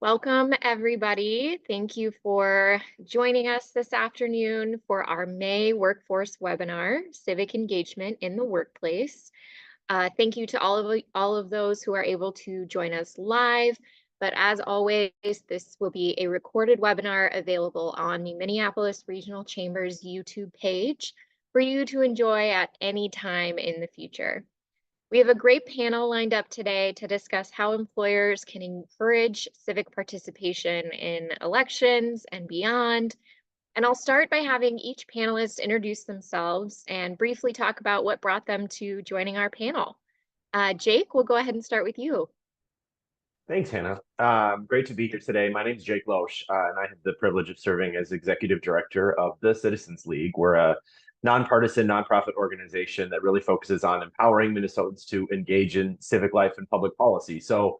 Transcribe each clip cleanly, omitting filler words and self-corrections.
Welcome, everybody. Thank you for joining us this afternoon for our May Workforce webinar, Civic Engagement in the Workplace. Thank you to all of those who are able to join us live. But as always, this will be a recorded webinar available on the Minneapolis Regional Chamber's YouTube page for you to enjoy at any time in the future. We have a great panel lined up today to discuss how employers can encourage civic participation in elections and beyond. And I'll start by having each panelist introduce themselves and briefly talk about what brought them to joining our panel. Jake, we'll go ahead and start with you. Thanks, Hannah. Great to be here today. My name is Jake Loesch, and I have the privilege of serving as Executive Director of the Citizens League. We're a nonpartisan nonprofit organization that really focuses on empowering Minnesotans to engage in civic life and public policy. So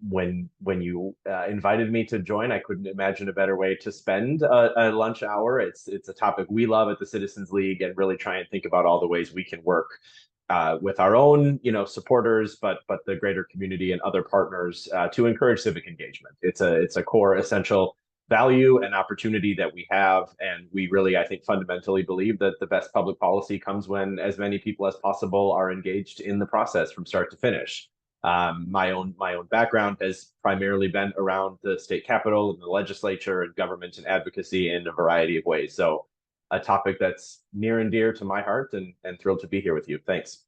when you invited me to join, I couldn't imagine a better way to spend a lunch hour. It's a topic we love at the Citizens League, and really try and think about all the ways we can work with our own, supporters, but the greater community and other partners to encourage civic engagement. It's a core essential value and opportunity that we have, and we really, I think, fundamentally believe that the best public policy comes when as many people as possible are engaged in the process from start to finish. My own background has primarily been around the state capitol and the legislature and government and advocacy in a variety of ways. So a topic that's near and dear to my heart, and thrilled to be here with you. Thanks.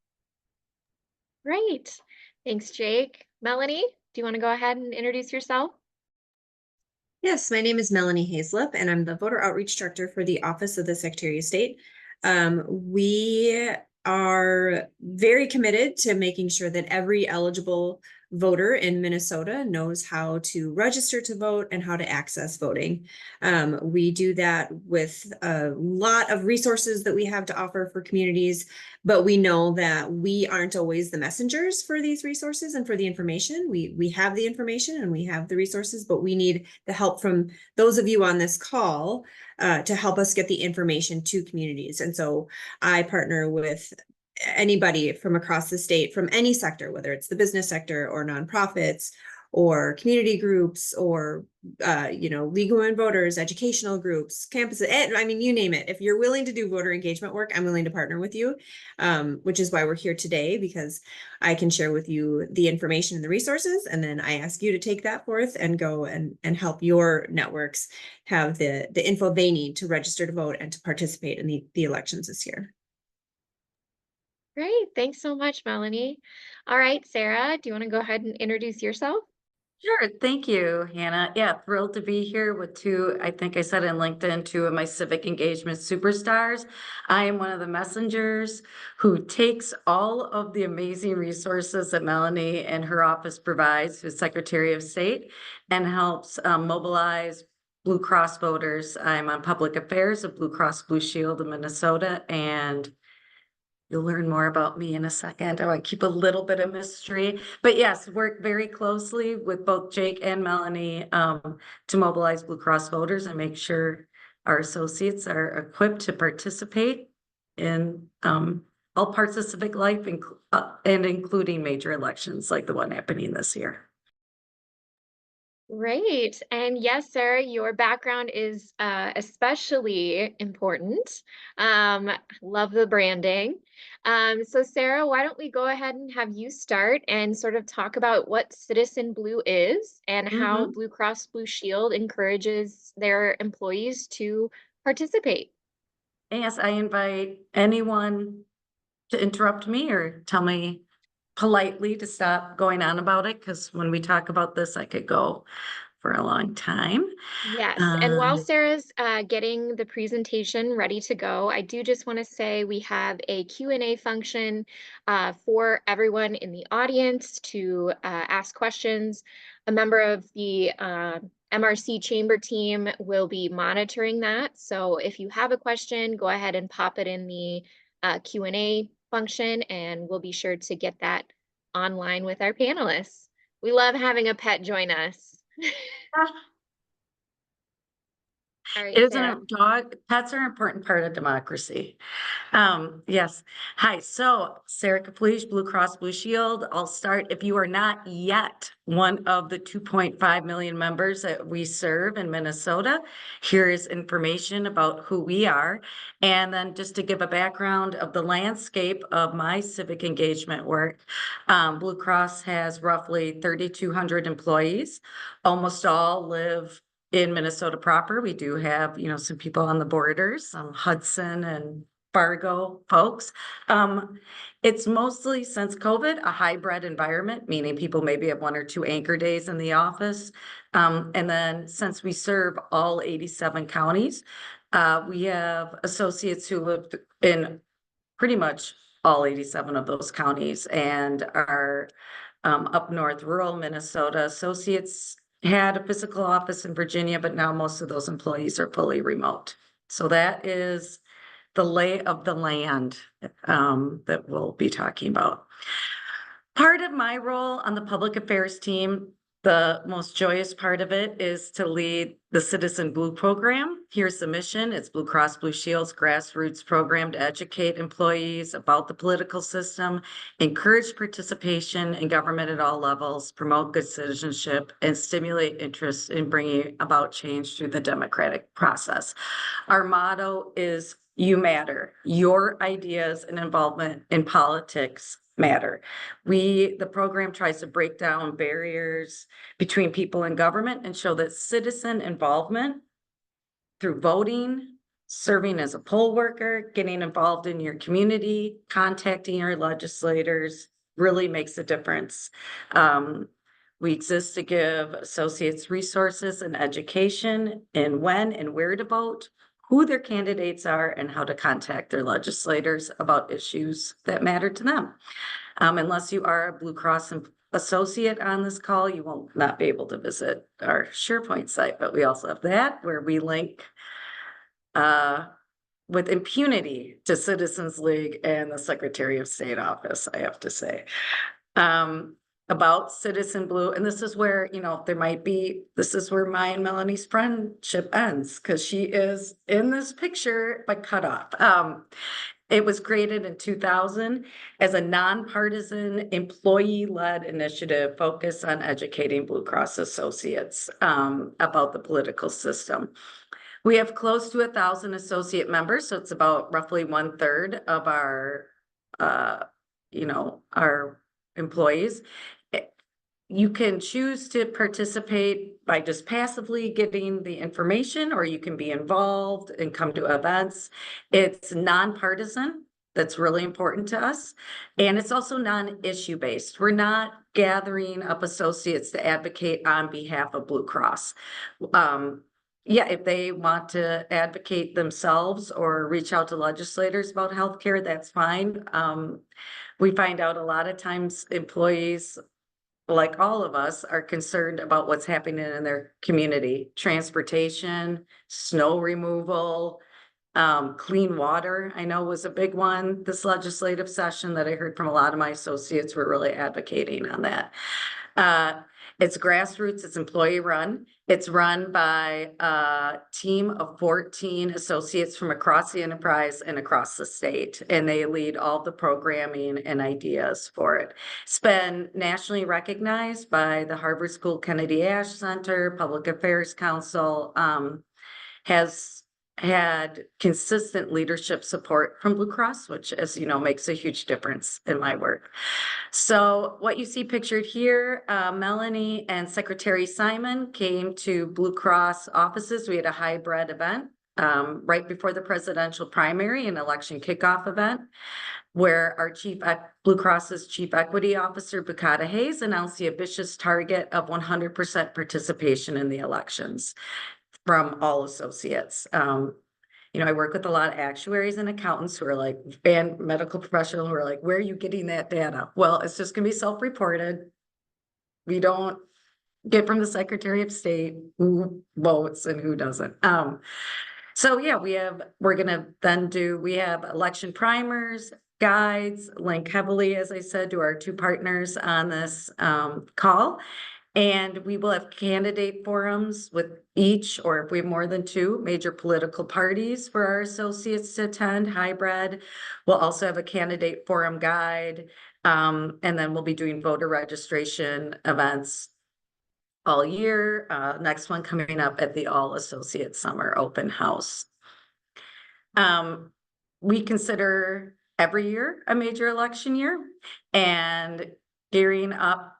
Great. Thanks, Jake. Melanie, do you want to go ahead and introduce yourself? Yes, my name is Melanie Hazlip, and I'm the Voter Outreach Director for the Office of the Secretary of State. We are very committed to making sure that every eligible voter in Minnesota knows how to register to vote and how to access voting. We do that with a lot of resources that we have to offer for communities, but we know that we aren't always the messengers for these resources and for the information. We have the information and we have the resources, but we need the help from those of you on this call to help us get the information to communities. And so I partner with anybody from across the state, from any sector, whether it's the business sector or nonprofits or community groups or League of Women Voters, educational groups, campuses, I mean, you name it. If you're willing to do voter engagement work, I'm willing to partner with you, which is why we're here today, because I can share with you the information and the resources, and then I ask you to take that forth and go and help your networks have the info they need to register to vote and to participate in the elections this year. Great. Thanks so much, Melanie. All right, Sarah, do you want to go ahead and introduce yourself? Sure. Thank you, Hannah. Yeah, thrilled to be here with I think I said in LinkedIn, two of my civic engagement superstars. I am one of the messengers who takes all of the amazing resources that Melanie and her office provides as Secretary of State and helps mobilize Blue Cross voters. I'm on public affairs of Blue Cross Blue Shield of Minnesota, and you'll learn more about me in a second. I want to keep a little bit of mystery, but yes, work very closely with both Jake and Melanie to mobilize Blue Cross voters and make sure our associates are equipped to participate in all parts of civic life, and including major elections like the one happening this year. Great. And yes, Sarah, your background is especially important. Love the branding. So Sarah, why don't we go ahead and have you start and sort of talk about what Citizen Blue is and how Blue Cross Blue Shield encourages their employees to participate. Yes, I invite anyone to interrupt me or tell me politely to stop going on about it, because when we talk about this, I could go for a long time. Yes, and while Sarah's getting the presentation ready to go, I do just want to say we have a Q&A function for everyone in the audience to ask questions. A member of the MRC Chamber team will be monitoring that. So if you have a question, go ahead and pop it in the Q&A function, and we'll be sure to get that online with our panelists. We love having a pet join us. All right, It isn't Sarah. a dog, pets are an important part of democracy. Yes. Hi, so Sarah Kapleesh, Blue Cross Blue Shield. I'll start. If you are not yet one of the 2.5 million members that we serve in Minnesota, here is information about who we are. And then just to give a background of the landscape of my civic engagement work, Blue Cross has roughly 3,200 employees. Almost all live in Minnesota proper. We do have, some people on the borders, some Hudson and Fargo folks. It's mostly since COVID, a hybrid environment, meaning people maybe have 1 or 2 anchor days in the office. And then since we serve all 87 counties, we have associates who live in pretty much all 87 of those counties, and our up north rural Minnesota associates had a physical office in Virginia, but now most of those employees are fully remote. So that is the lay of the land that we'll be talking about. Part of my role on the public affairs team, the most joyous part of it is to lead the Citizen Blue program. Here's the mission. It's Blue Cross Blue Shield's grassroots program to educate employees about the political system, encourage participation in government at all levels, promote good citizenship, and stimulate interest in bringing about change through the democratic process. Our motto is "You matter." Your ideas and involvement in politics matter. The program tries to break down barriers between people and government and show that citizen involvement through voting, serving as a poll worker, getting involved in your community, contacting your legislators really makes a difference. We exist to give associates resources and education in when and where to vote, who their candidates are, and how to contact their legislators about issues that matter to them. Unless you are a Blue Cross associate on this call, you will not be able to visit our SharePoint site, but we also have that where we link with impunity to Citizens League and the Secretary of State office, I have to say. About Citizen Blue, and this is where, this is where my and Melanie's friendship ends, because she is in this picture, but cut off. It was created in 2000 as a nonpartisan, employee-led initiative focused on educating Blue Cross associates about the political system. We have close to 1,000 associate members, so it's about roughly 1/3 of our, our employees. You can choose to participate by just passively getting the information, or you can be involved and come to events. It's nonpartisan. That's really important to us. And it's also non-issue based. We're not gathering up associates to advocate on behalf of Blue Cross. If they want to advocate themselves or reach out to legislators about healthcare, that's fine. We find out a lot of times employees, like all of us, are concerned about what's happening in their community. Transportation, snow removal, clean water, I know was a big one this legislative session that I heard from a lot of my associates were really advocating on that. It's grassroots, it's employee run. It's run by a team of 14 associates from across the enterprise and across the state, and they lead all the programming and ideas for it. It's been nationally recognized by the Harvard School Kennedy Ash Center, Public Affairs Council, has had consistent leadership support from Blue Cross, which, as you know, makes a huge difference in my work. So what you see pictured here, Melanie and Secretary Simon came to Blue Cross offices. We had a hybrid event right before the presidential primary, an election kickoff event, where our Blue Cross's Chief Equity Officer, Bukata Hayes, announced the ambitious target of 100% participation in the elections from all associates. I work with a lot of actuaries and accountants who are like, and medical professionals who are like, where are you getting that data? Well, it's just gonna be self-reported. We don't get from the Secretary of State who votes and who doesn't. We have election primers, guides, link heavily, as I said, to our 2 partners on this call. And we will have candidate forums with each, or if we have more than 2 major political parties for our associates to attend, hybrid. We'll also have a candidate forum guide. And then we'll be doing voter registration events all year. Next one coming up at the All Associate Summer Open House. We consider every year a major election year, and gearing up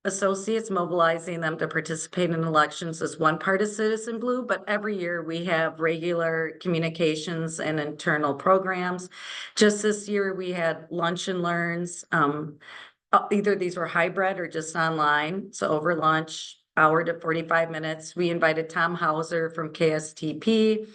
associates, mobilizing them to participate in elections is one part of Citizen Blue, but every year we have regular communications and internal programs. Just this year, we had lunch and learns. Either these were hybrid or just online. So over lunch, hour to 45 minutes, we invited Tom Hauser from KSTP,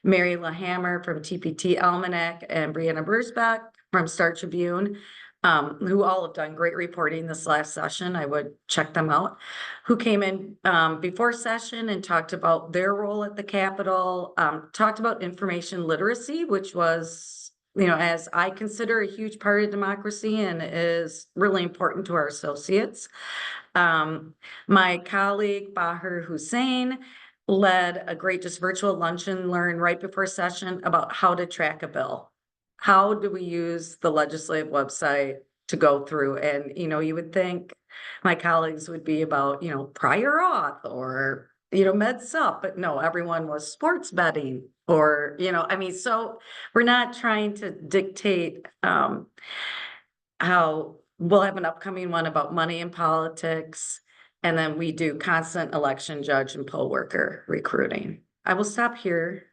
Mary LaHammer from TPT Almanac, and Brianna Bursbach from Star Tribune, who all have done great reporting this last session. I would check them out. Who came in before session and talked about their role at the Capitol, talked about information literacy, which was, as I consider, a huge part of democracy and is really important to our associates. My colleague, Bahar Hussein, led a great just virtual lunch and learn right before session about how to track a bill. How do we use the legislative website to go through? And, you would think my colleagues would be about, prior auth or, med sup, but no, everyone was sports betting or, so we're not trying to dictate how we'll have an upcoming one about money in politics. And then we do constant election judge and poll worker recruiting. I will stop here.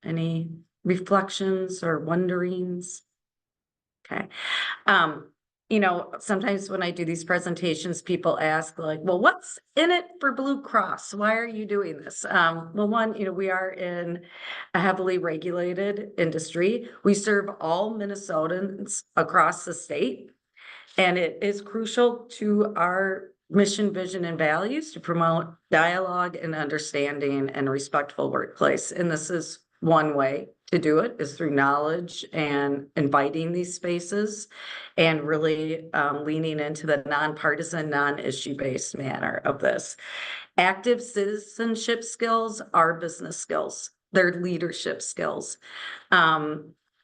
Any reflections or wonderings? Okay. Sometimes when I do these presentations, people ask like, well, what's in it for Blue Cross? Why are you doing this? Well, one, we are in a heavily regulated industry. We serve all Minnesotans across the state, and it is crucial to our mission, vision, and values to promote dialogue and understanding and respectful workplace. And this is one way to do it, is through knowledge and inviting these spaces and really leaning into the nonpartisan, non-issue based manner of this. Active citizenship skills are business skills. They're leadership skills.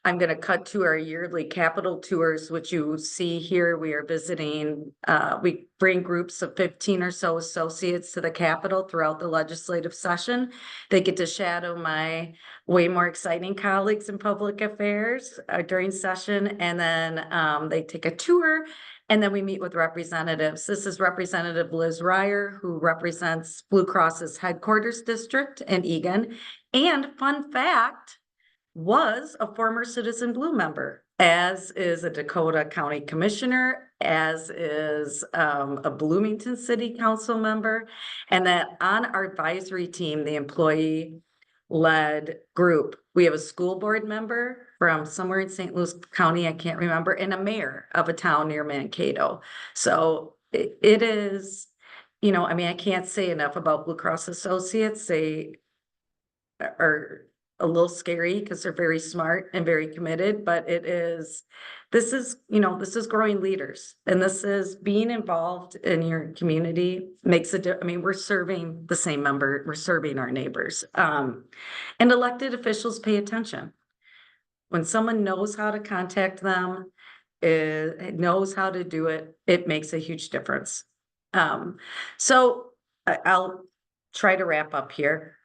I'm going to cut to our yearly Capitol tours, which you see here. We are visiting, we bring groups of 15 or so associates to the Capitol throughout the legislative session. They get to shadow my way more exciting colleagues in public affairs during session. And then they take a tour, and then we meet with representatives. This is Representative Liz Ryer, who represents Blue Cross's headquarters district in Eagan. And fun fact, was a former Citizen Blue member, as is a Dakota County Commissioner, as is a Bloomington City Council member, and that on our advisory team, the employee-led group, we have a school board member from somewhere in St. Louis County, I can't remember, and a mayor of a town near Mankato. So it is, I can't say enough about Blue Cross Associates. They are a little scary because they're very smart and very committed, but this is growing leaders, and this is being involved in your community makes a difference. We're serving the same member, we're serving our neighbors, and elected officials pay attention. When someone knows how to contact them, knows how to do it, it makes a huge difference. So I'll try to wrap up here.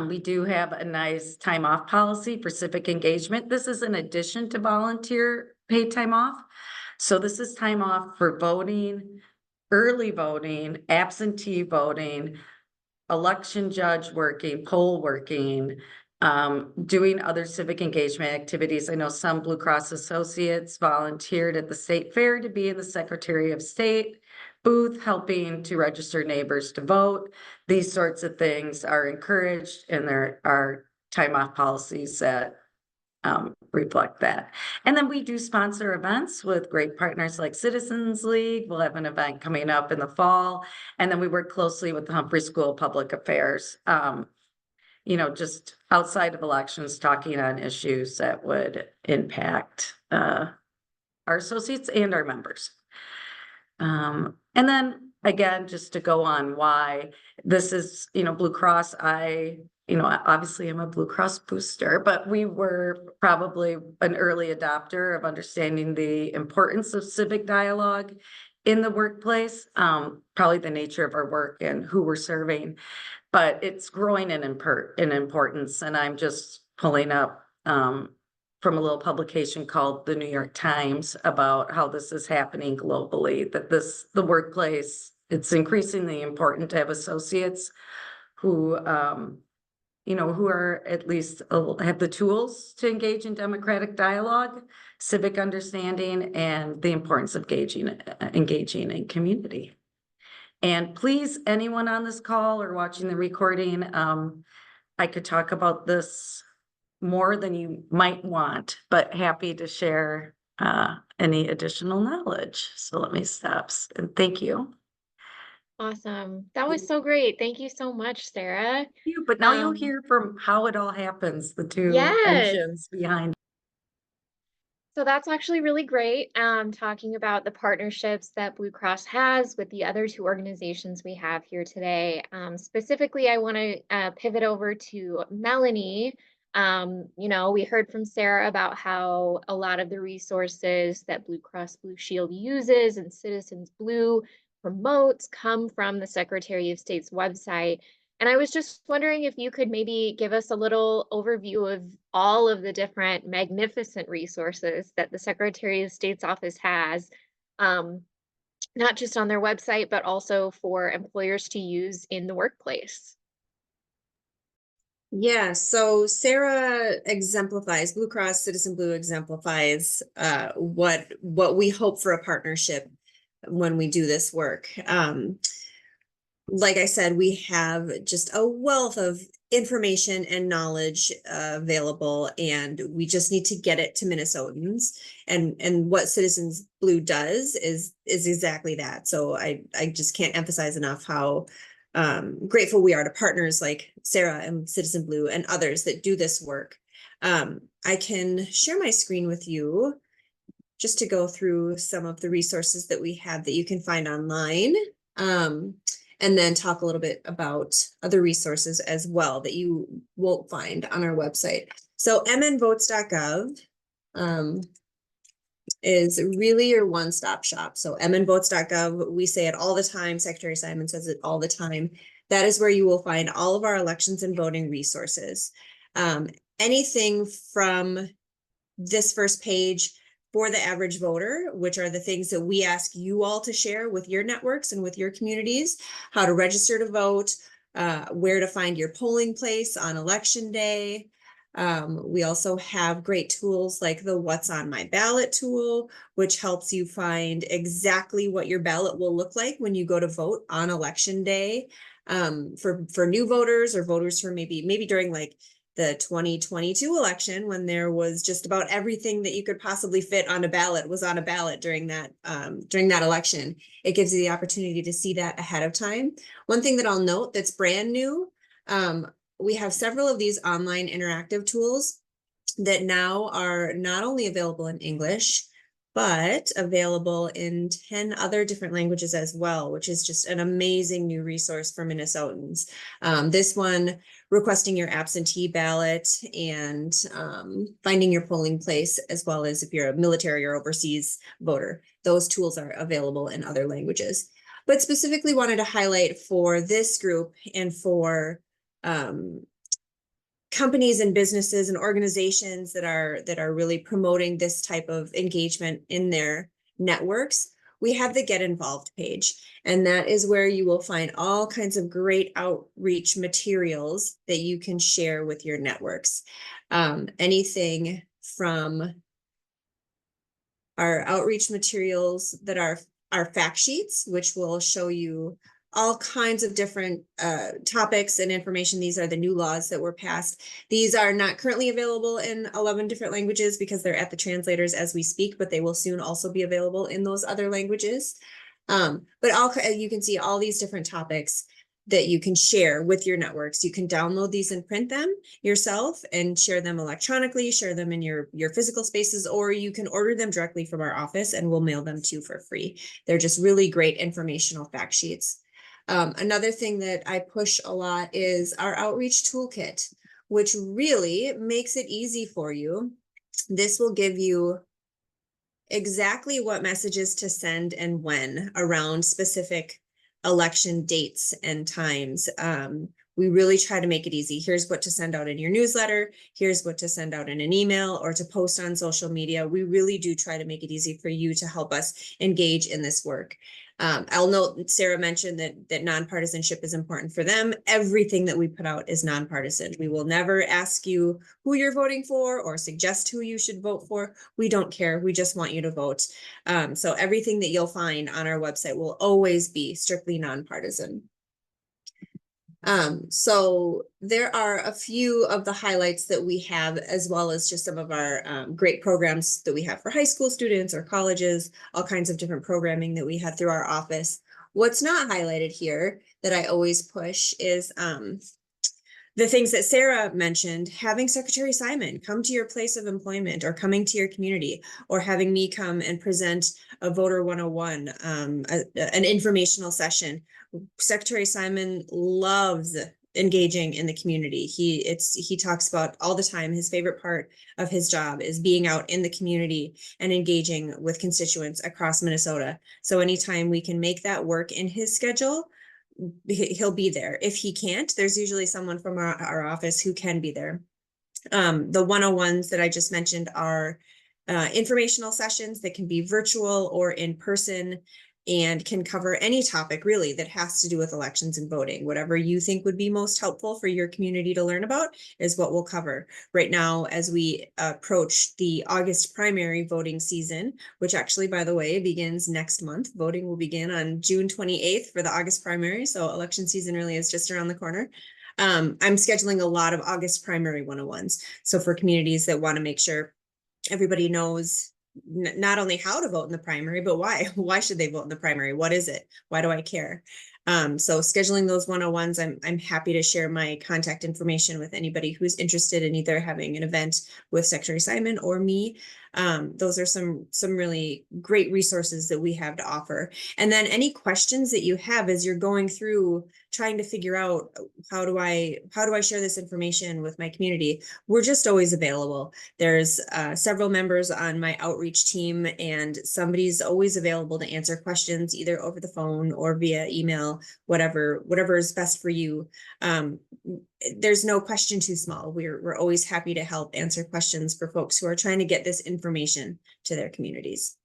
We do have a nice time off policy for civic engagement. This is in addition to volunteer paid time off. So this is time off for voting, early voting, absentee voting, election judge working, poll working, doing other civic engagement activities. I know some Blue Cross associates volunteered at the state fair to be in the Secretary of State booth, helping to register neighbors to vote. These sorts of things are encouraged, and there are time off policies that reflect that. And then we do sponsor events with great partners like Citizens League. We'll have an event coming up in the fall. And then we work closely with the Humphrey School of Public Affairs, just outside of elections, talking on issues that would impact our associates and our members. And then again, just to go on why this is, Blue Cross, obviously I'm a Blue Cross booster, but we were probably an early adopter of understanding the importance of civic dialogue in the workplace, probably the nature of our work and who we're serving, but it's growing in importance. And I'm just pulling up from a little publication called the New York Times about how this is happening globally, that the workplace, it's increasingly important to have associates who, who are at least have the tools to engage in democratic dialogue, civic understanding, and the importance of engaging in community. And please, anyone on this call or watching the recording, I could talk about this more than you might want, but happy to share any additional knowledge. So let me stop and thank you. Awesome. That was so great. Thank you so much, Sarah. But now you'll hear from how it all happens, the two Yes. engines behind. So that's actually really great. Talking about the partnerships that Blue Cross has with the other two organizations we have here today. Specifically, I want to pivot over to Melanie. We heard from Sarah about how a lot of the resources that Blue Cross Blue Shield uses and Citizens Blue promotes come from the Secretary of State's website. And I was just wondering if you could maybe give us a little overview of all of the different magnificent resources that the Secretary of State's office has, not just on their website, but also for employers to use in the workplace. Yeah, so Sarah exemplifies, Blue Cross Citizen Blue exemplifies what we hope for a partnership when we do this work. Like I said, we have just a wealth of information and knowledge available, and we just need to get it to Minnesotans. And what Citizens Blue does is exactly that. So I just can't emphasize enough how grateful we are to partners like Sarah and Citizen Blue and others that do this work. I can share my screen with you just to go through some of the resources that we have that you can find online. And then talk a little bit about other resources as well that you won't find on our website. So mnvotes.gov is really your one-stop shop. So mnvotes.gov, we say it all the time. Secretary Simon says it all the time. That is where you will find all of our elections and voting resources. Anything from this first page for the average voter, which are the things that we ask you all to share with your networks and with your communities, how to register to vote, where to find your polling place on election day. We also have great tools like the What's on My Ballot tool, which helps you find exactly what your ballot will look like when you go to vote on election day. For new voters or voters for maybe during like the 2022 election, when there was just about everything that you could possibly fit on a ballot was on a ballot during that election. It gives you the opportunity to see that ahead of time. One thing that I'll note that's brand new, we have several of these online interactive tools that now are not only available in English, but available in 10 other different languages as well, which is just an amazing new resource for Minnesotans. This one, requesting your absentee ballot and finding your polling place, as well as if you're a military or overseas voter, those tools are available in other languages. But specifically wanted to highlight for this group and for companies and businesses and organizations that are really promoting this type of engagement in their networks, we have the Get Involved page. And that is where you will find all kinds of great outreach materials that you can share with your networks. Anything from our outreach materials that are our fact sheets, which will show you all kinds of different topics and information. These are the new laws that were passed. These are not currently available in 11 different languages because they're at the translators as we speak, but they will soon also be available in those other languages. But you can see all these different topics that you can share with your networks. You can download these and print them yourself and share them electronically, share them in your physical spaces, or you can order them directly from our office and we'll mail them to you for free. They're just really great informational fact sheets. Another thing that I push a lot is our outreach toolkit, which really makes it easy for you. This will give you exactly what messages to send and when around specific election dates and times. We really try to make it easy. Here's what to send out in your newsletter. Here's what to send out in an email or to post on social media. We really do try to make it easy for you to help us engage in this work. I'll note Sarah mentioned that nonpartisanship is important for them. Everything that we put out is nonpartisan. We will never ask you who you're voting for or suggest who you should vote for. We don't care. We just want you to vote. So everything that you'll find on our website will always be strictly nonpartisan. So there are a few of the highlights that we have, as well as just some of our great programs that we have for high school students or colleges, all kinds of different programming that we have through our office. What's not highlighted here that I always push is the things that Sarah mentioned, having Secretary Simon come to your place of employment or coming to your community, or having me come and present a Voter 101, an informational session. Secretary Simon loves engaging in the community. He talks about all the time, his favorite part of his job is being out in the community and engaging with constituents across Minnesota. So anytime we can make that work in his schedule, he'll be there. If he can't, there's usually someone from our office who can be there. The 101s that I just mentioned are informational sessions that can be virtual or in person and can cover any topic really that has to do with elections and voting. Whatever you think would be most helpful for your community to learn about is what we'll cover. Right now, as we approach the August primary voting season, which actually, by the way, begins next month. Voting will begin on June 28th for the August primary. So election season really is just around the corner. I'm scheduling a lot of August primary 101s. So for communities that want to make sure everybody knows not only how to vote in the primary, but why. Why should they vote in the primary? What is it? Why do I care? So scheduling those 101s, I'm happy to share my contact information with anybody who's interested in either having an event with Secretary Simon or me. Those are some really great resources that we have to offer. And then any questions that you have as you're going through trying to figure out how do I share this information with my community, we're just always available. There's several members on my outreach team, and somebody's always available to answer questions either over the phone or via email, whatever is best for you. There's no question too small. We're always happy to help answer questions for folks who are trying to get this information to their communities.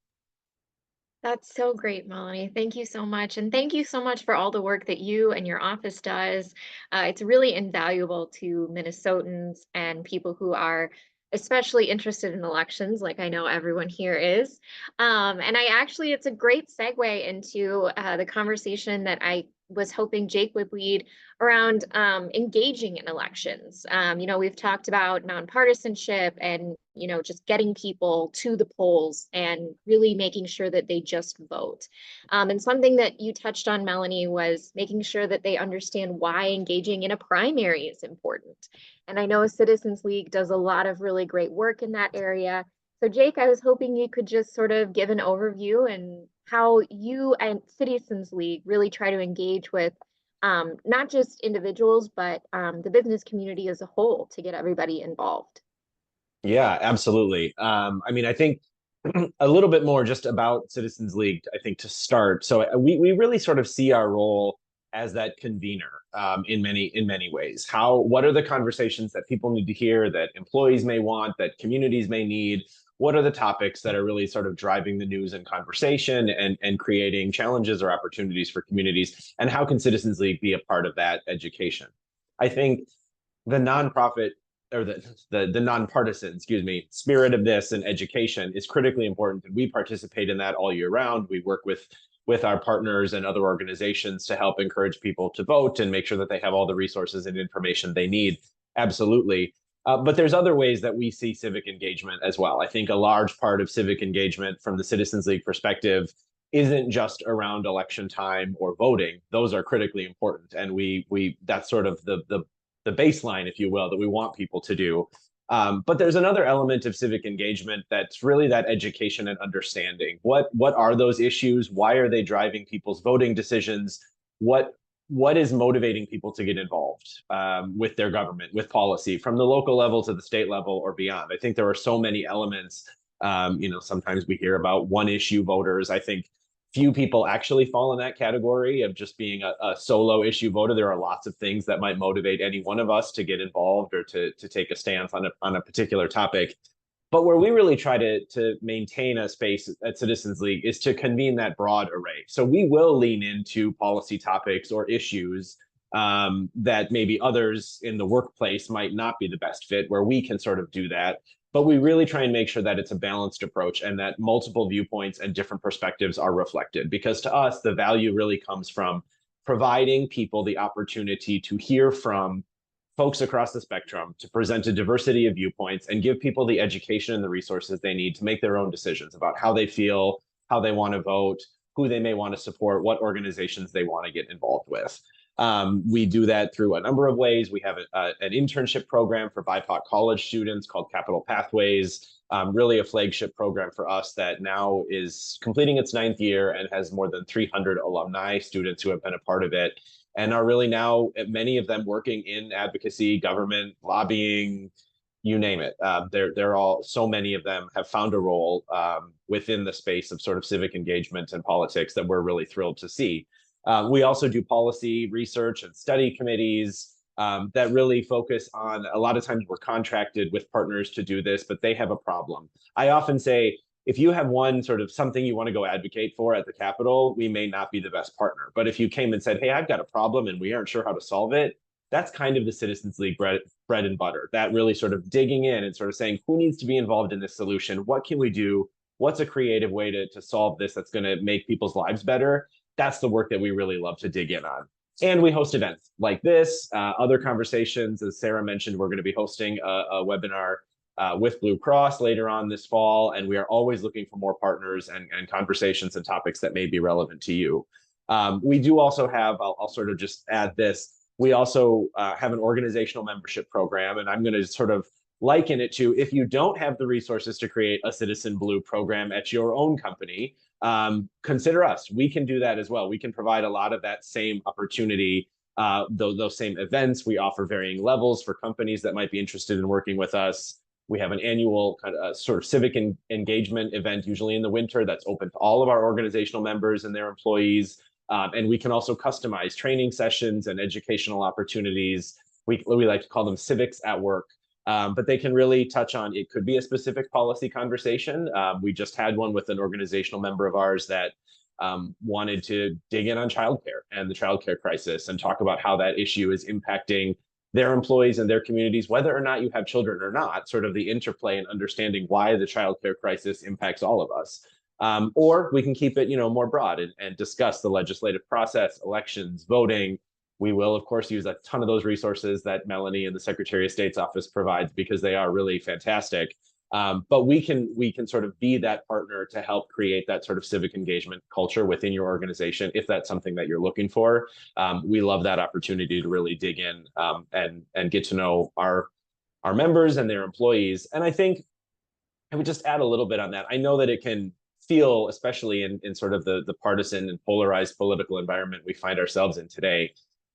That's so great, Melanie. Thank you so much. And thank you so much for all the work that you and your office does. It's really invaluable to Minnesotans and people who are especially interested in elections, like I know everyone here is. And it's a great segue into the conversation that I was hoping Jake would lead around engaging in elections. We've talked about nonpartisanship and, just getting people to the polls and really making sure that they just vote. And something that you touched on, Melanie, was making sure that they understand why engaging in a primary is important. And I know Citizens League does a lot of really great work in that area. So Jake, I was hoping you could just sort of give an overview and how you and Citizens League really try to engage with not just individuals, but the business community as a whole to get everybody involved. Yeah, absolutely. I think a little bit more just about Citizens League, I think, to start. So we really sort of see our role as that convener in many ways. What are the conversations that people need to hear, that employees may want, that communities may need? What are the topics that are really sort of driving the news and conversation and creating challenges or opportunities for communities? And how can Citizens League be a part of that education? I think the nonprofit or the nonpartisan, spirit of this and education is critically important. And we participate in that all year round. We work with our partners and other organizations to help encourage people to vote and make sure that they have all the resources and information they need. Absolutely. But there's other ways that we see civic engagement as well. I think a large part of civic engagement from the Citizens League perspective isn't just around election time or voting. Those are critically important, and that's sort of the baseline, if you will, that we want people to do. But there's another element of civic engagement that's really that education and understanding. What are those issues? Why are they driving people's voting decisions? What is motivating people to get involved with their government, with policy, from the local level to the state level or beyond? I think there are so many elements. Sometimes we hear about one issue voters. I think few people actually fall in that category of just being a solo issue voter. There are lots of things that might motivate any one of us to get involved or to take a stance on a particular topic. But where we really try to maintain a space at Citizens League is to convene that broad array. So we will lean into policy topics or issues that maybe others in the workplace might not be the best fit, where we can sort of do that. But we really try and make sure that it's a balanced approach and that multiple viewpoints and different perspectives are reflected. Because to us, the value really comes from providing people the opportunity to hear from folks across the spectrum, to present a diversity of viewpoints and give people the education and the resources they need to make their own decisions about how they feel, how they want to vote, who they may want to support, what organizations they want to get involved with. We do that through a number of ways. We have an internship program for BIPOC college students called Capital Pathways, really a flagship program for us that now is completing its 9th year and has more than 300 alumni students who have been a part of it and are really now, many of them, working in advocacy, government, lobbying, you name it. They're all, so many of them have found a role within the space of sort of civic engagement and politics that we're really thrilled to see. We also do policy research and study committees that really focus on, a lot of times we're contracted with partners to do this, but they have a problem. I often say, if you have one sort of something you want to go advocate for at the Capitol, we may not be the best partner. But if you came and said, hey, I've got a problem and we aren't sure how to solve it, that's kind of the Citizens League bread and butter. That really sort of digging in and sort of saying, who needs to be involved in this solution? What can we do? What's a creative way to solve this that's going to make people's lives better? That's the work that we really love to dig in on. And we host events like this, other conversations. As Sarah mentioned, we're going to be hosting a webinar with Blue Cross later on this fall, and we are always looking for more partners and conversations and topics that may be relevant to you. We do also have, I'll sort of just add this, we also have an organizational membership program, and I'm going to sort of liken it to, if you don't have the resources to create a Citizen Blue program at your own company, consider us. We can do that as well. We can provide a lot of that same opportunity, those same events. We offer varying levels for companies that might be interested in working with us. We have an annual kind of sort of civic engagement event, usually in the winter, that's open to all of our organizational members and their employees. And we can also customize training sessions and educational opportunities. We like to call them civics at work. But they can really touch on, it could be a specific policy conversation. We just had one with an organizational member of ours that wanted to dig in on childcare and the childcare crisis and talk about how that issue is impacting their employees and their communities, whether or not you have children or not, sort of the interplay and understanding why the childcare crisis impacts all of us. Or we can keep it, more broad and discuss the legislative process, elections, voting. We will, of course, use a ton of those resources that Melanie and the Secretary of State's office provides, because they are really fantastic. But we can sort of be that partner to help create that sort of civic engagement culture within your organization, if that's something that you're looking for. We love that opportunity to really dig in and get to know our members and their employees. And I think I would just add a little bit on that. I know that it can feel, especially in sort of the partisan and polarized political environment we find ourselves in today,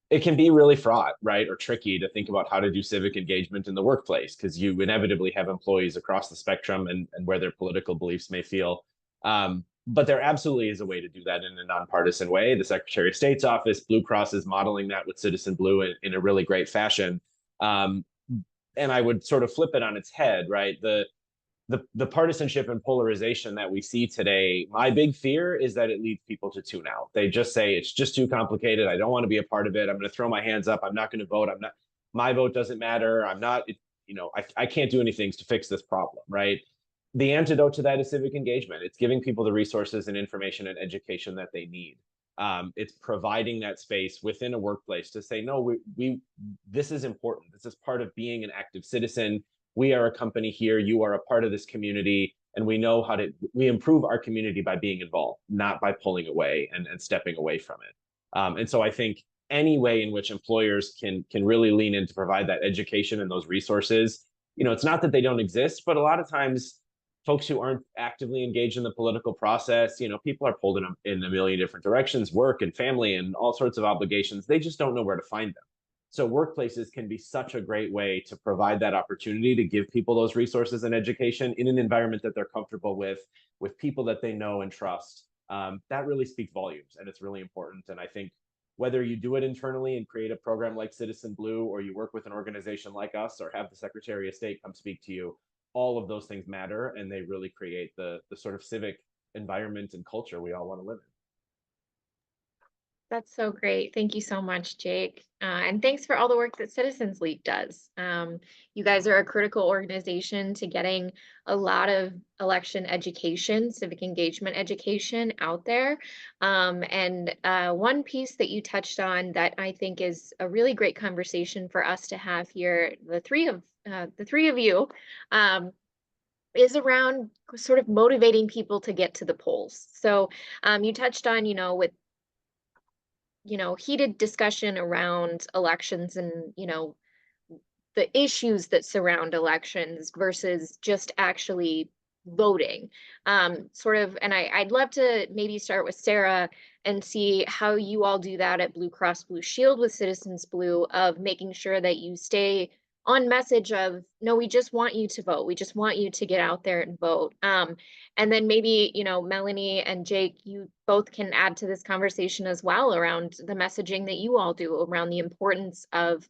it can be really fraught, right? Or tricky to think about how to do civic engagement in the workplace, because you inevitably have employees across the spectrum and where their political beliefs may feel. But there absolutely is a way to do that in a nonpartisan way. The Secretary of State's office, Blue Cross, is modeling that with Citizen Blue in a really great fashion. And I would sort of flip it on its head, right? The partisanship and polarization that we see today, my big fear is that it leads people to tune out. They just say, it's just too complicated. I don't want to be a part of it. I'm going to throw my hands up. I'm not going to vote. My vote doesn't matter. I can't do anything to fix this problem, right? The antidote to that is civic engagement. It's giving people the resources and information and education that they need. It's providing that space within a workplace to say, no, this is important. This is part of being an active citizen. We are a company here. You are a part of this community. And we know we improve our community by being involved, not by pulling away and stepping away from it. And so I think any way in which employers can really lean in to provide that education and those resources, it's not that they don't exist, but a lot of times folks who aren't actively engaged in the political process, people are pulled in a million different directions, work and family and all sorts of obligations. They just don't know where to find them. So workplaces can be such a great way to provide that opportunity to give people those resources and education in an environment that they're comfortable with people that they know and trust. That really speaks volumes, and it's really important. And I think whether you do it internally and create a program like Citizen Blue, or you work with an organization like us, or have the Secretary of State come speak to you, all of those things matter, and they really create the sort of civic environment and culture we all want to live in. That's so great. Thank you so much, Jake. And thanks for all the work that Citizens League does. You guys are a critical organization to getting a lot of election education, civic engagement education out there. And one piece that you touched on that I think is a really great conversation for us to have here, the three of you, is around sort of motivating people to get to the polls. So you touched on, with heated discussion around elections and, the issues that surround elections versus just actually voting. I'd love to maybe start with Sarah and see how you all do that at Blue Cross Blue Shield with Citizens Blue, of making sure that you stay on message of, no, we just want you to vote. We just want you to get out there and vote. And then maybe, Melanie and Jake, you both can add to this conversation as well around the messaging that you all do around the importance of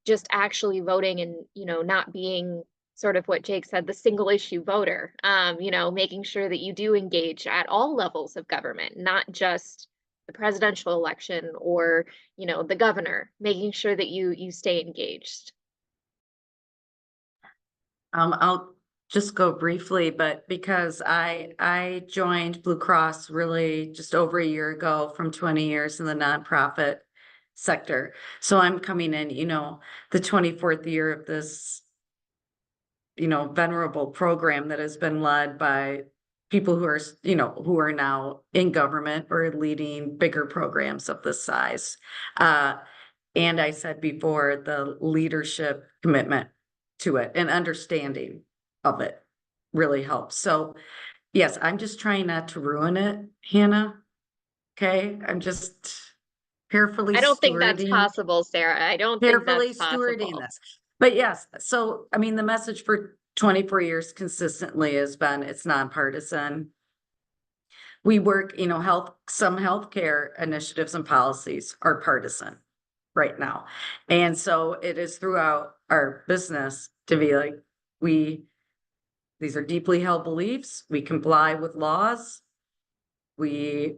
just actually voting and, not being sort of what Jake said, the single issue voter, making sure that you do engage at all levels of government, not just the presidential election or, the governor, making sure that you stay engaged. I'll just go briefly, but because I joined Blue Cross really just over a year ago from 20 years in the nonprofit sector. So I'm coming in, the 24th year of this, venerable program that has been led by people who are, who are now in government or leading bigger programs of this size. And I said before, the leadership commitment to it and understanding of it really helps. So yes, I'm just trying not to ruin it, Hannah. Okay, I'm just carefully I don't think that's stewarding possible, Sarah. I don't think carefully that's stewarding possible. this. But yes, so I mean, the message for 24 years consistently has been it's nonpartisan. We work, some healthcare initiatives and policies are partisan right now. And so it is throughout our business to be like, these are deeply held beliefs. We comply with laws. We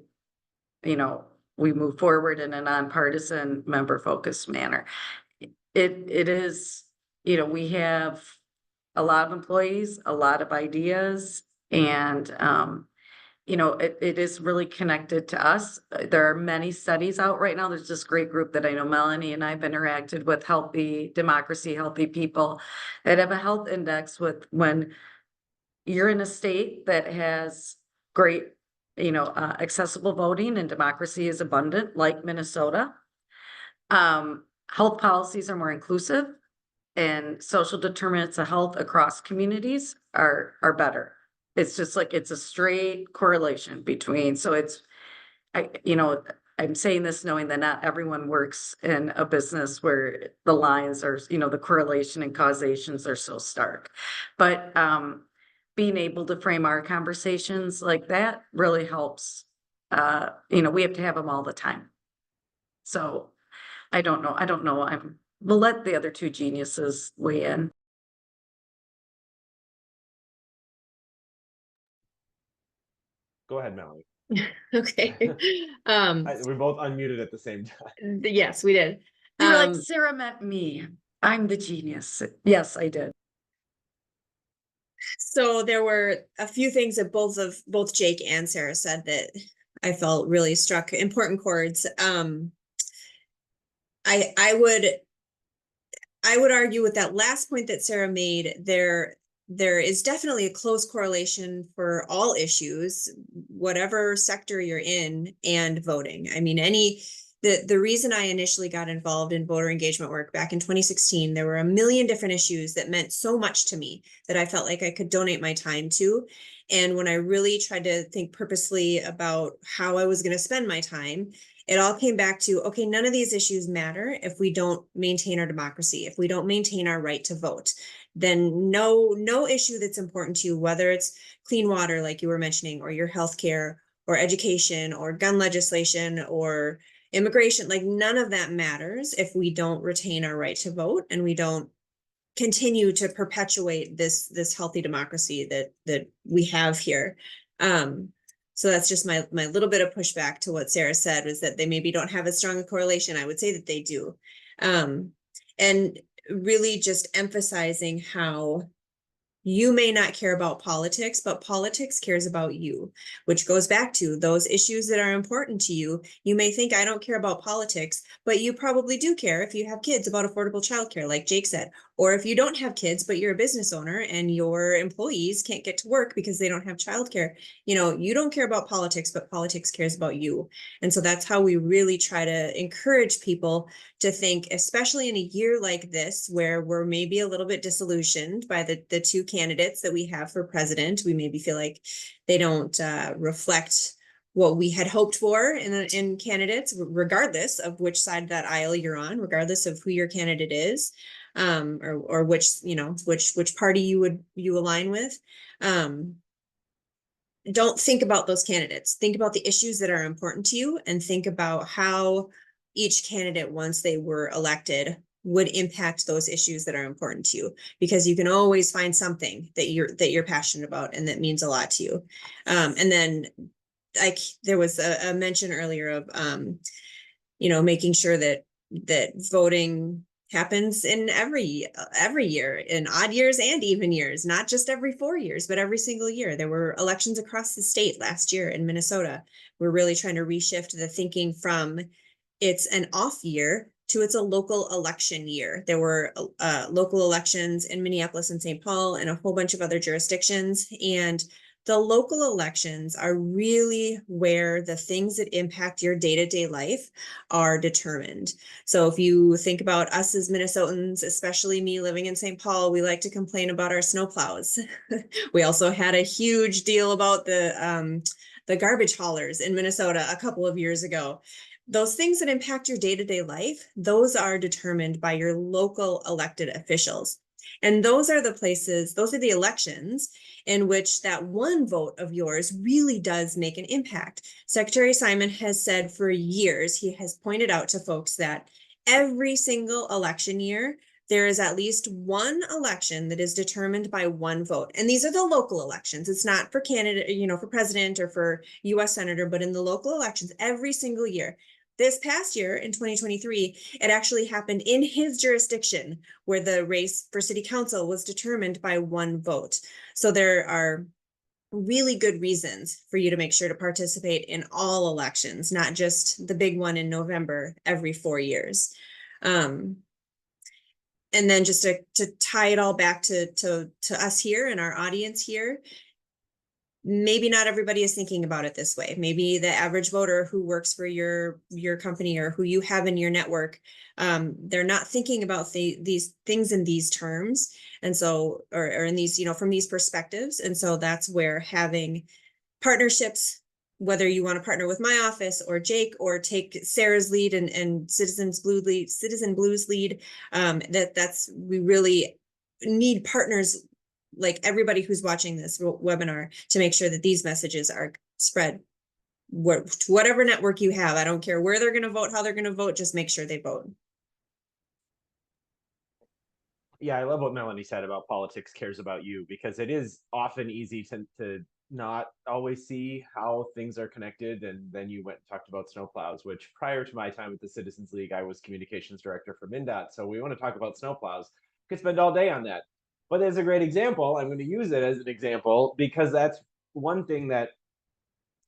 move forward in a nonpartisan, member-focused manner. It is, we have a lot of employees, a lot of ideas, and it is really connected to us. There are many studies out right now. There's this great group that I know Melanie and I've interacted with, Healthy Democracy, Healthy People, that have a health index with when you're in a state that has great, accessible voting and democracy is abundant, like Minnesota. Health policies are more inclusive and social determinants of health across communities are better. It's just like, it's a straight correlation between, so I'm saying this knowing that not everyone works in a business where the lines are, the correlation and causations are so stark. But being able to frame our conversations like that really helps. We have to have them all the time. So I don't know. We'll let the other two geniuses weigh in. Go ahead, Melanie. Okay. We both unmuted at the same time. Yes, we did. You were like, Sarah meant me. I'm the genius. Yes, I did. So there were a few things that both Jake and Sarah said that I felt really struck important chords. I would argue with that last point that Sarah made, there there is definitely a close correlation for all issues, whatever sector you're in, and voting. I mean, the reason I initially got involved in voter engagement work back in 2016, there were a million different issues that meant so much to me that I felt like I could donate my time to. And when I really tried to think purposely about how I was going to spend my time, it all came back to, okay, none of these issues matter if we don't maintain our democracy, if we don't maintain our right to vote. Then no issue that's important to you, whether it's clean water, like you were mentioning, or your healthcare, or education, or gun legislation, or immigration, like none of that matters if we don't retain our right to vote and we don't continue to perpetuate this healthy democracy that we have here. So that's just my little bit of pushback to what Sarah said, was that they maybe don't have as strong a correlation. I would say that they do. And really just emphasizing how you may not care about politics, but politics cares about you, which goes back to those issues that are important to you. You may think, I don't care about politics, but you probably do care if you have kids about affordable childcare, like Jake said, or if you don't have kids, but you're a business owner and your employees can't get to work because they don't have childcare. You know, you don't care about politics, but politics cares about you. And so that's how we really try to encourage people to think, especially in a year like this, where we're maybe a little bit disillusioned by the two candidates that we have for president. We maybe feel like they don't reflect what we had hoped for in candidates, regardless of which side of that aisle you're on, regardless of who your candidate is, or which, you know, which party you align with. Don't think about those candidates. Think about the issues that are important to you, and think about how each candidate, once they were elected, would impact those issues that are important to you, because you can always find something that you're passionate about and that means a lot to you. And then like there was a mention earlier of you know, making sure that voting happens in every year, in odd years and even years, not just every 4 years, but every single year. There were elections across the state last year in Minnesota. We're really trying to reshift the thinking from it's an off year to it's a local election year. There were local elections in Minneapolis and St. Paul and a whole bunch of other jurisdictions. And the local elections are really where the things that impact your day-to-day life are determined. So if you think about us as Minnesotans, especially me living in St. Paul, we like to complain about our snowplows. We also had a huge deal about the garbage haulers in Minnesota a couple of years ago. Those things that impact your day-to-day life, those are determined by your local elected officials. And those are the places, those are the elections in which that one vote of yours really does make an impact. Secretary Simon has said for years, he has pointed out to folks that every single election year, there is at least one election that is determined by one vote. And these are the local elections. It's not for candidate, you know, for president or for US senator, but in the local elections every single year. This past year in 2023, it actually happened in his jurisdiction, where the race for city council was determined by one vote. So there are really good reasons for you to make sure to participate in all elections, not just the big one in November every 4 years. And then just to tie it all back to us here and our audience here, maybe not everybody is thinking about it this way. Maybe the average voter who works for your company or who you have in your network, they're not thinking about these things in these terms. And so, or in these, you know, from these perspectives. And so that's where having partnerships, whether you want to partner with my office or Jake, or take Sarah's lead and Citizen Blue's lead, we really need partners like everybody who's watching this webinar to make sure that these messages are spread to whatever network you have. I don't care where they're going to vote, how they're going to vote, just make sure they vote. Yeah, I love what Melanie said about politics cares about you, because it is often easy to not always see how things are connected. And then you went and talked about snowplows, which prior to my time at the Citizens League, I was communications director for MnDOT. So we want to talk about snowplows. Could spend all day on that. But as a great example, I'm going to use it as an example because that's one thing that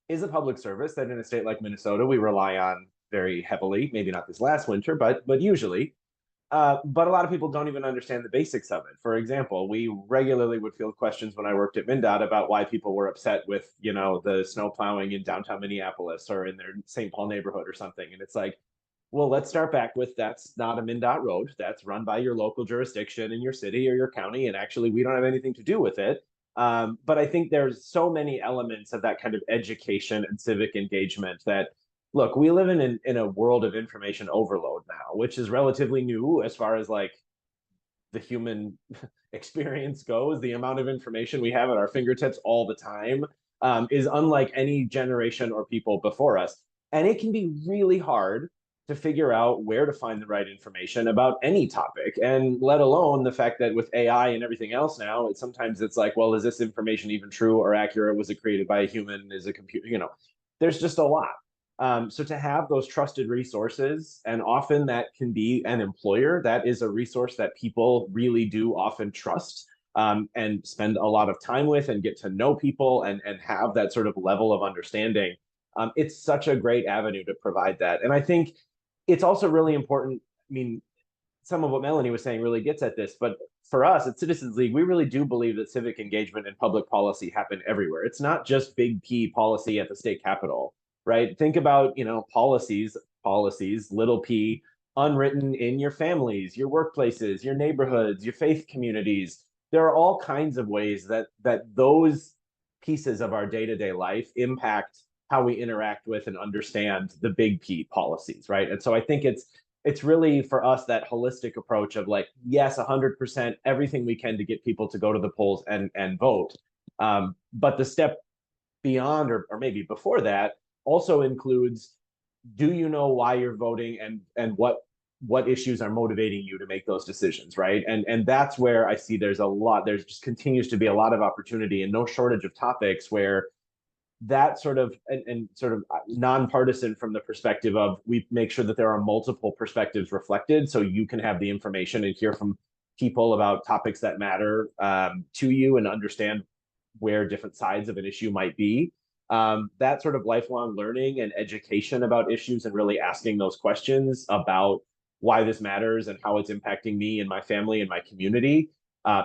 is a public service that in a state like Minnesota, we rely on very heavily, maybe not this last winter, but usually. But a lot of people don't even understand the basics of it. For example, we regularly would field questions when I worked at MnDOT about why people were upset with, the snow plowing in downtown Minneapolis or in their St. Paul neighborhood or something. And it's like, well, let's start back with that's not a MnDOT road. That's run by your local jurisdiction in your city or your county. And actually, we don't have anything to do with it. But I think there's so many elements of that kind of education and civic engagement that, look, we live in a world of information overload now, which is relatively new as far as like the human experience goes. The amount of information we have at our fingertips all the time is unlike any generation or people before us. And it can be really hard to figure out where to find the right information about any topic, and let alone the fact that with AI and everything else now, sometimes it's like, well, is this information even true or accurate? Was it created by a human? Is a computer? There's just a lot. So to have those trusted resources, and often that can be an employer, that is a resource that people really do often trust and spend a lot of time with and get to know people and have that sort of level of understanding. It's such a great avenue to provide that. And I think it's also really important. I mean, some of what Melanie was saying really gets at this, but for us at Citizens League, we really do believe that civic engagement and public policy happen everywhere. It's not just big P policy at the state capitol, right? Think about, policies, little p, unwritten in your families, your workplaces, your neighborhoods, your faith communities. There are all kinds of ways that those pieces of our day-to-day life impact how we interact with and understand the big P policies, right? And so I think it's really for us that holistic approach of like, yes, 100%, everything we can to get people to go to the polls and vote. But the step beyond, or maybe before that, also includes, do you know why you're voting and what issues are motivating you to make those decisions, right? And that's where I see there just continues to be a lot of opportunity and no shortage of topics where that sort of and sort of nonpartisan from the perspective of, we make sure that there are multiple perspectives reflected so you can have the information and hear from people about topics that matter to you and understand where different sides of an issue might be. That sort of lifelong learning and education about issues and really asking those questions about why this matters and how it's impacting me and my family and my community.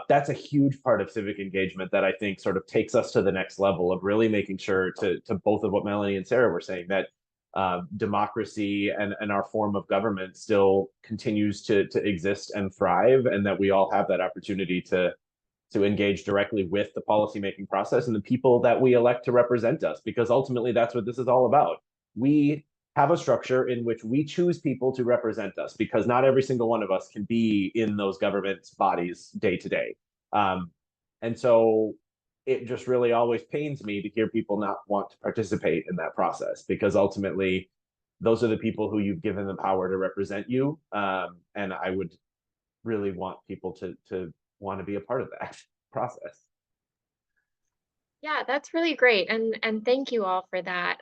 That's a huge part of civic engagement that I think sort of takes us to the next level of really making sure, to both of what Melanie and Sarah were saying, that democracy and our form of government still continues to exist and thrive, and that we all have that opportunity to engage directly with the policymaking process and the people that we elect to represent us, because ultimately that's what this is all about. We have a structure in which we choose people to represent us, because not every single one of us can be in those government bodies day to day. And so it just really always pains me to hear people not want to participate in that process, because ultimately those are the people who you've given the power to represent you. And I would really want people to want to be a part of that process. Yeah, that's really great. And thank you all for that.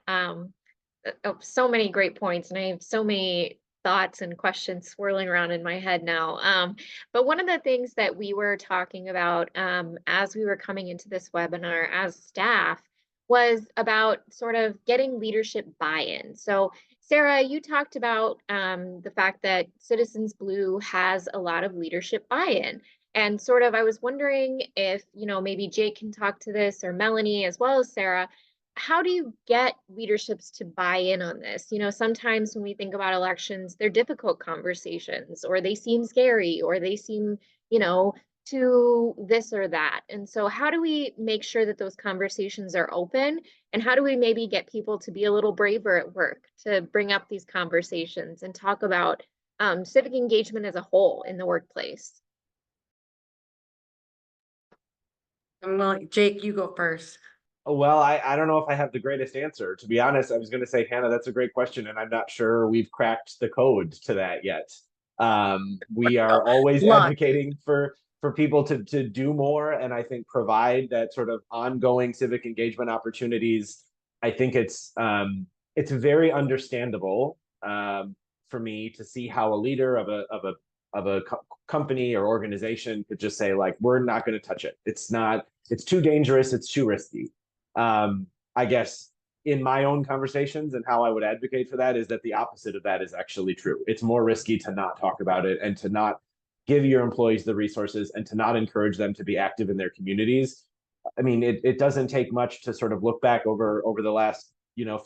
So many great points, and I have so many thoughts and questions swirling around in my head now. But one of the things that we were talking about as we were coming into this webinar as staff was about sort of getting leadership buy-in. So Sarah, you talked about the fact that Citizens Blue has a lot of leadership buy-in. And sort of, I was wondering if, maybe Jake can talk to this, or Melanie, as well as Sarah. How do you get leaderships to buy in on this? Sometimes when we think about elections, they're difficult conversations, or they seem scary, or they seem, to this or that. And so how do we make sure that those conversations are open? And how do we maybe get people to be a little braver at work to bring up these conversations and talk about civic engagement as a whole in the workplace? Well, Jake, you go first. Well, I don't know if I have the greatest answer. To be honest, I was going to say, Hannah, that's a great question, and I'm not sure we've cracked the code to that yet. We are always advocating for people to do more, and I think provide that sort of ongoing civic engagement opportunities. I think it's very understandable for me to see how a leader of a company or organization could just say, like, we're not going to touch it. It's too dangerous. It's too risky. I guess, in my own conversations and how I would advocate for that is that the opposite of that is actually true. It's more risky to not talk about it and to not give your employees the resources and to not encourage them to be active in their communities. I mean, it doesn't take much to sort of look back over the last,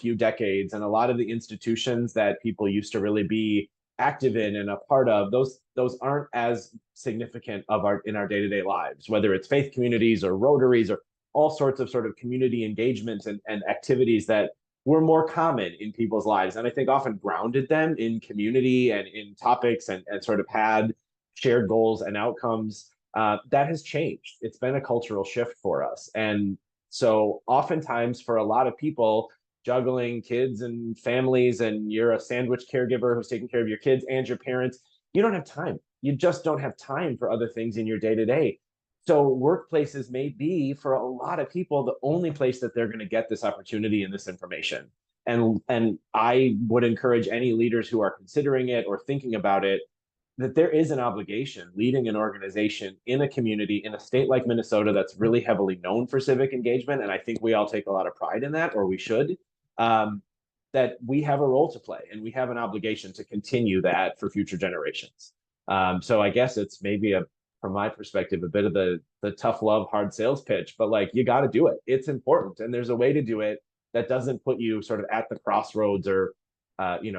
few decades, and a lot of the institutions that people used to really be active in and a part of, those aren't as significant in our day-to-day lives, whether it's faith communities or Rotaries or all sorts of sort of community engagement and activities that were more common in people's lives, and I think often grounded them in community and in topics and sort of had shared goals and outcomes. That has changed. It's been a cultural shift for us. And so oftentimes for a lot of people, juggling kids and families, and you're a sandwich caregiver who's taking care of your kids and your parents, you don't have time. You just don't have time for other things in your day-to-day. So workplaces may be, for a lot of people, the only place that they're going to get this opportunity and this information. And I would encourage any leaders who are considering it or thinking about it, that there is an obligation leading an organization in a community in a state like Minnesota that's really heavily known for civic engagement. And I think we all take a lot of pride in that, or we should, that we have a role to play and we have an obligation to continue that for future generations. So I guess it's maybe from my perspective, a bit of the tough love, hard sales pitch, but like, you got to do it. It's important. And there's a way to do it that doesn't put you sort of at the crossroads or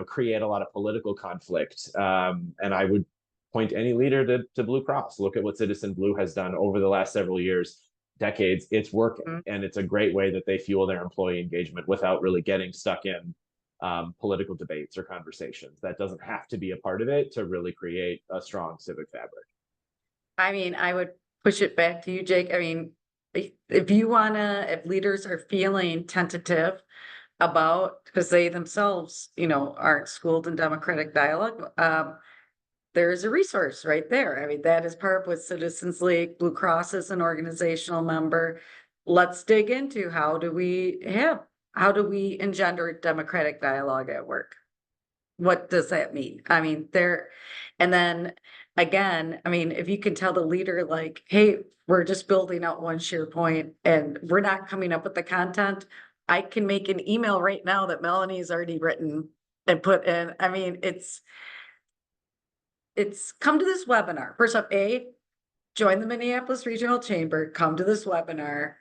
create a lot of political conflict. And I would point any leader to Blue Cross. Look at what Citizen Blue has done over the last several years, decades. It's working, and it's a great way that they fuel their employee engagement without really getting stuck in political debates or conversations. That doesn't have to be a part of it to really create a strong civic fabric. I mean, I would push it back to you, Jake. I mean, if leaders are feeling tentative about, because they themselves, aren't schooled in democratic dialogue, there's a resource right there. I mean, that is part of what Citizens League, Blue Cross is an organizational member. Let's dig into how do we engender democratic dialogue at work? What does that mean? I mean, and then again, I mean, if you can tell the leader, like, hey, we're just building out one SharePoint and we're not coming up with the content, I can make an email right now that Melanie's already written and put in. I mean, it's come to this webinar. First up, join the Minneapolis Regional Chamber, come to this webinar.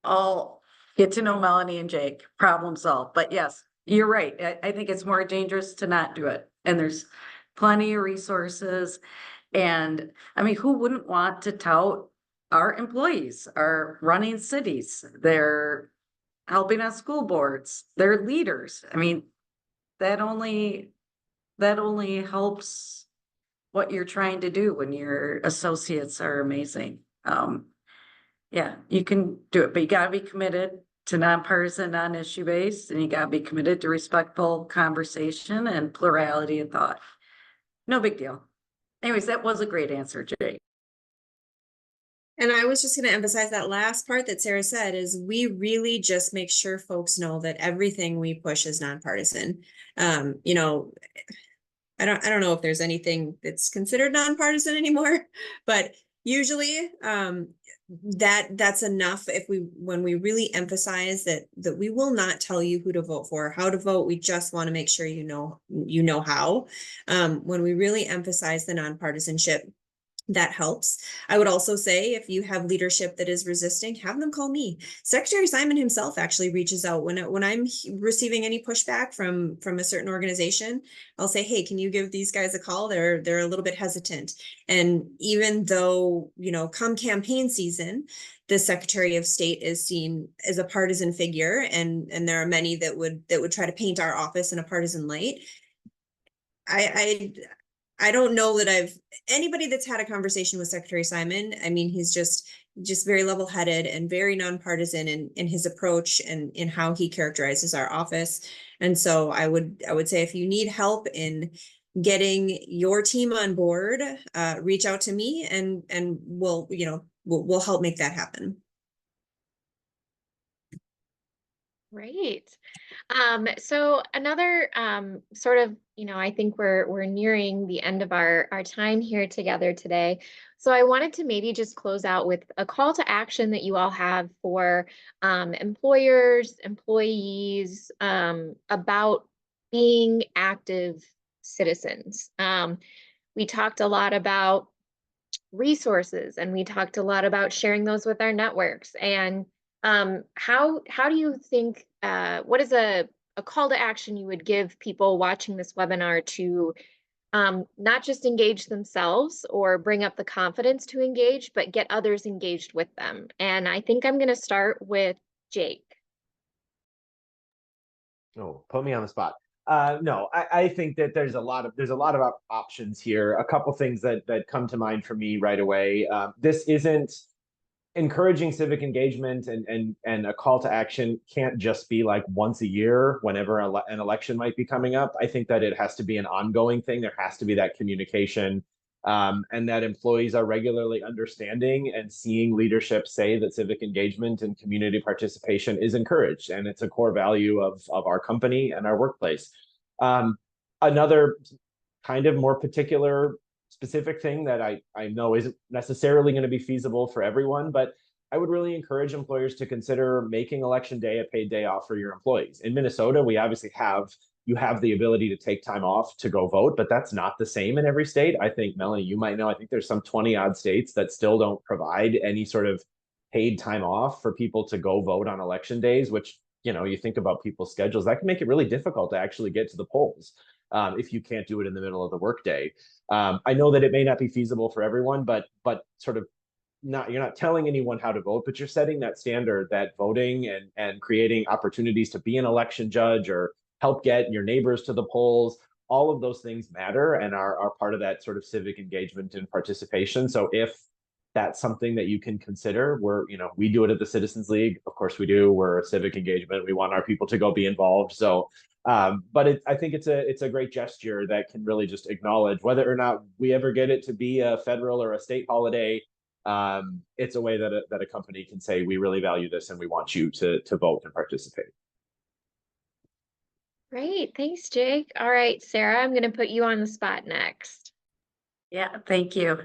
I'll get to know Melanie and Jake, problem solved. But yes, you're right. I think it's more dangerous to not do it. And there's plenty of resources. And I mean, who wouldn't want to tout our employees are running cities? They're helping on school boards. They're leaders. I mean, that only helps what you're trying to do when your associates are amazing. Yeah, you can do it, but you gotta be committed to nonpartisan, non-issue based, and you gotta be committed to respectful conversation and plurality of thought. No big deal. Anyways, that was a great answer, Jay. And I was just going to emphasize that last part that Sarah said is we really just make sure folks know that everything we push is nonpartisan. I don't know if there's anything that's considered nonpartisan anymore, but usually that's enough. When we really emphasize that we will not tell you who to vote for, how to vote, we just want to make sure you know how. When we really emphasize the nonpartisanship, that helps. I would also say if you have leadership that is resisting, have them call me. Secretary Simon himself actually reaches out when I'm receiving any pushback from a certain organization. I'll say, hey, can you give these guys a call? They're a little bit hesitant. And even though, come campaign season, the Secretary of State is seen as a partisan figure, and there are many that would try to paint our office in a partisan light. I don't know that anybody that's had a conversation with Secretary Simon. I mean, he's just very level-headed and very nonpartisan in his approach and in how he characterizes our office. And so I would say if you need help in getting your team on board, reach out to me and we'll help make that happen. Great. So another sort of, I think we're nearing the end of our time here together today. So I wanted to maybe just close out with a call to action that you all have for employers, employees, about being active citizens. We talked a lot about resources, and we talked a lot about sharing those with our networks. And how do you think, what is a call to action you would give people watching this webinar to not just engage themselves or bring up the confidence to engage, but get others engaged with them? And I think I'm going to start with Jake. Oh, put me on the spot. No, I think that there's a lot of options here. A couple things that come to mind for me right away. This isn't encouraging civic engagement, and a call to action can't just be like once a year whenever an election might be coming up. I think that it has to be an ongoing thing. There has to be that communication, and that employees are regularly understanding and seeing leadership say that civic engagement and community participation is encouraged, and it's a core value of our company and our workplace. Another kind of more particular specific thing that I know isn't necessarily going to be feasible for everyone, but I would really encourage employers to consider making election day a paid day off for your employees. In Minnesota, we obviously you have the ability to take time off to go vote, but that's not the same in every state. I think, Melanie, you might know, I think there's some 20 odd states that still don't provide any sort of paid time off for people to go vote on election days, which, you think about people's schedules, that can make it really difficult to actually get to the polls if you can't do it in the middle of the workday. I know that it may not be feasible for everyone, but sort of you're not telling anyone how to vote, but you're setting that standard that voting and creating opportunities to be an election judge or help get your neighbors to the polls, all of those things matter and are part of that sort of civic engagement and participation. So if that's something that you can consider, we do it at the Citizens League. Of course we do. We're a civic engagement. We want our people to go be involved. So but I think it's a great gesture that can really just acknowledge whether or not we ever get it to be a federal or a state holiday. It's a way that a company can say, we really value this and we want you to vote and participate. Great. Thanks, Jake. All right, Sarah, I'm going to put you on the spot next. Yeah, thank you.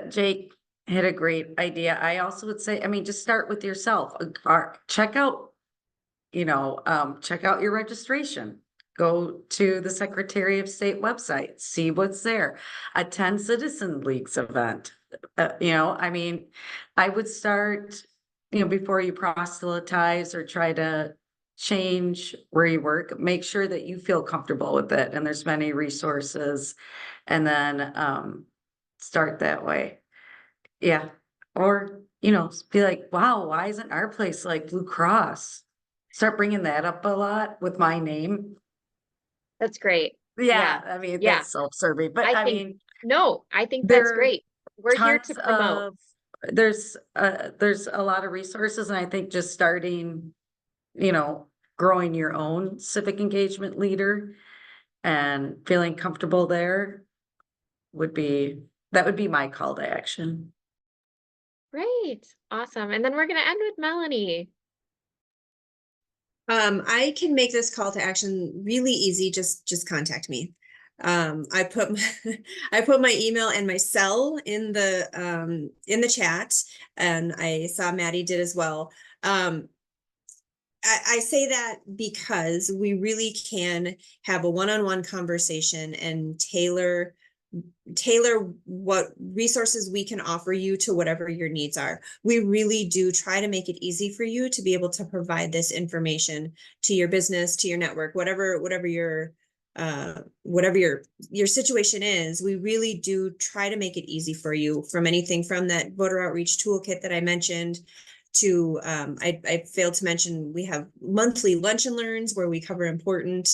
Jake had a great idea. I also would say, just start with yourself. Check out your registration. Go to the Secretary of State website, see what's there. Attend Citizen League's event. I would start, before you proselytize or try to change where you work, make sure that you feel comfortable with it. And there's many resources, and then start that way. Yeah. Or, be like, wow, why isn't our place like Blue Cross? Start bringing that up a lot with my name. That's great. Yeah. That's self-serving, but I think that's great. We're here to promote. There's a lot of resources, and I think just starting, growing your own civic engagement leader and feeling comfortable there would be my call to action. Great. Awesome. And then we're going to end with Melanie. I can make this call to action really easy. Just contact me. I put my email and my cell in the chat, and I saw Maddie did as well. I say that because we really can have a one-on-one conversation and tailor what resources we can offer you to whatever your needs are. We really do try to make it easy for you to be able to provide this information to your business, to your network, whatever your situation is. We really do try to make it easy for you, from anything from that voter outreach toolkit that I mentioned to, I failed to mention, we have monthly lunch and learns where we cover important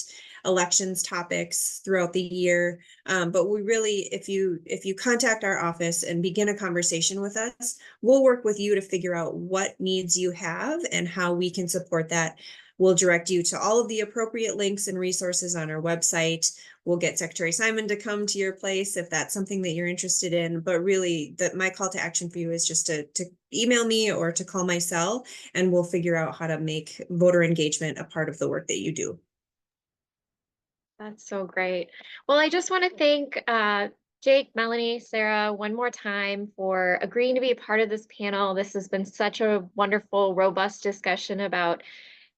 elections topics throughout the year. But we really, if you contact our office and begin a conversation with us, we'll work with you to figure out what needs you have and how we can support that. We'll direct you to all of the appropriate links and resources on our website. We'll get Secretary Simon to come to your place if that's something that you're interested in. But really, my call to action for you is just to email me or to call my cell, and we'll figure out how to make voter engagement a part of the work that you do. That's so great. Well, I just want to thank Jake, Melanie, Sarah one more time for agreeing to be a part of this panel. This has been such a wonderful, robust discussion about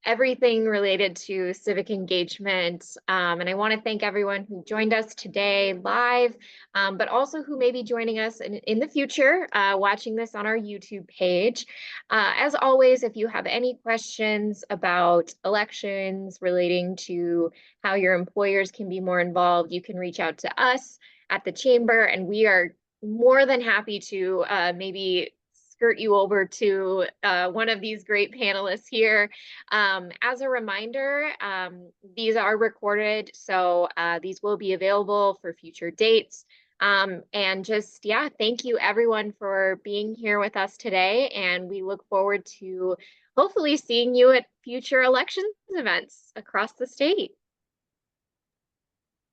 everything related to civic engagement. And I want to thank everyone who joined us today live, but also who may be joining us in the future, watching this on our YouTube page. As always, if you have any questions about elections relating to how your employers can be more involved, you can reach out to us at the chamber, and we are more than happy to maybe skirt you over to one of these great panelists here. As a reminder, these are recorded, so these will be available for future dates. And just, yeah, thank you everyone for being here with us today. And we look forward to hopefully seeing you at future elections events across the state.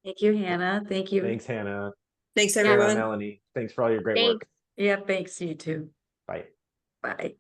Thank you, Hannah. Thank you. Thanks, Hannah. Thanks, Sarah, everyone. Melanie, thanks for all your great Thanks. work. Yeah, thanks, you too. Bye. Bye.